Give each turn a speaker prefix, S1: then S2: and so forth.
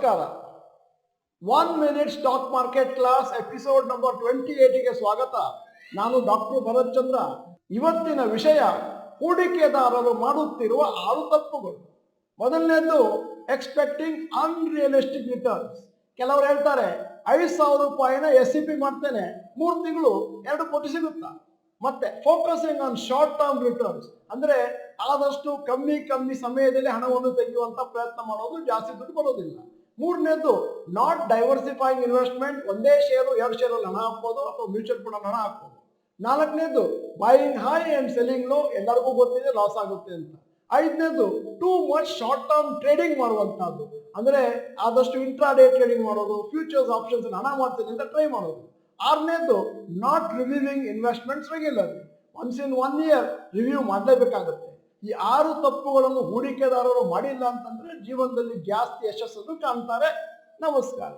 S1: ನಮಸ್ಕಾರ. 1 minute stock market class episode number 28ಗೆ ಸ್ವಾಗತ. ನಾನು ಡಾಕ್ಟರ್ ಭರತ್ ಚಂದ್ರ. ಇವತ್ತಿನ ವಿಷಯ ಹೂಡಿಕೆದಾರರು ಮಾಡುತ್ತಿರುವ 6 ತಪ್ಪುಗಳು. ಮೊದಲನೇದು ಎಕ್ಸ್ಪೆಕ್ಟಿಂಗ್ ಅನ್ರಿಯಲಿಸ್ಟಿಕ್ ರಿಟರ್ನ್ಸ್. ಕೆಲವರು ಹೇಳ್ತಾರೆ 5,000 ರೂಪಾಯಿನ SIP ಮಾಡ್ತೇನೆ, 3 ತಿಂಗಳು 2 ಕೋಟಿ ಸಿಗುತ್ತಾ. ಮತ್ತೆ focusing on short term returns, ಅಂದ್ರೆ ಆದಷ್ಟು ಕಮ್ಮಿ ಸಮಯದಲ್ಲಿ ಹಣವನ್ನು ತೆಗೆಯುವಂತ ಪ್ರಯತ್ನ ಮಾಡೋದು, ಜಾಸ್ತಿ ದುಡ್ಡು ಬರೋದಿಲ್ಲ. ಮೂರನೇದು ನಾಟ್ ಡೈವರ್ಸಿಫೈಯಿಂಗ್ ಇನ್ವೆಸ್ಟ್ಮೆಂಟ್, ಒಂದೇ ಷೇರು 2 ಷೇರಲ್ಲಿ ಹಣ ಹಾಕ್ಬೋದು ಅಥವಾ ಮ್ಯೂಚುವಲ್ ಫಂಡ್ ಹಣ ಹಾಕ್ಬೋದು. ನಾಲ್ಕನೇದು buying high and selling low, ಎಲ್ಲರಿಗೂ ಗೊತ್ತಿದೆ ಲಾಸ್ ಆಗುತ್ತೆ ಅಂತ. ಐದನೇದು too much short term trading ಮಾಡುವಂತಹದ್ದು, ಅಂದ್ರೆ ಆದಷ್ಟು ಇಂಟ್ರಾಡೇ ಟ್ರೇಡಿಂಗ್ ಮಾಡೋದು, ಫ್ಯೂಚರ್ಸ್ ಆಪ್ಷನ್ಸ್ ಹಣ ಮಾಡ್ತೀನಿ ಅಂತ ಟ್ರೈ ಮಾಡೋದು. ಆರನೇದು not reviewing investments regularly, once in 1 year review ಮಾಡಲೇಬೇಕಾಗುತ್ತೆ. ಈ 6 ತಪ್ಪುಗಳನ್ನು ಹೂಡಿಕೆದಾರರು ಮಾಡಿಲ್ಲ ಅಂತಂದ್ರೆ ಜೀವನದಲ್ಲಿ ಜಾಸ್ತಿ ಯಶಸ್ಸನ್ನು ಕಾಣ್ತಾರೆ. ನಮಸ್ಕಾರ.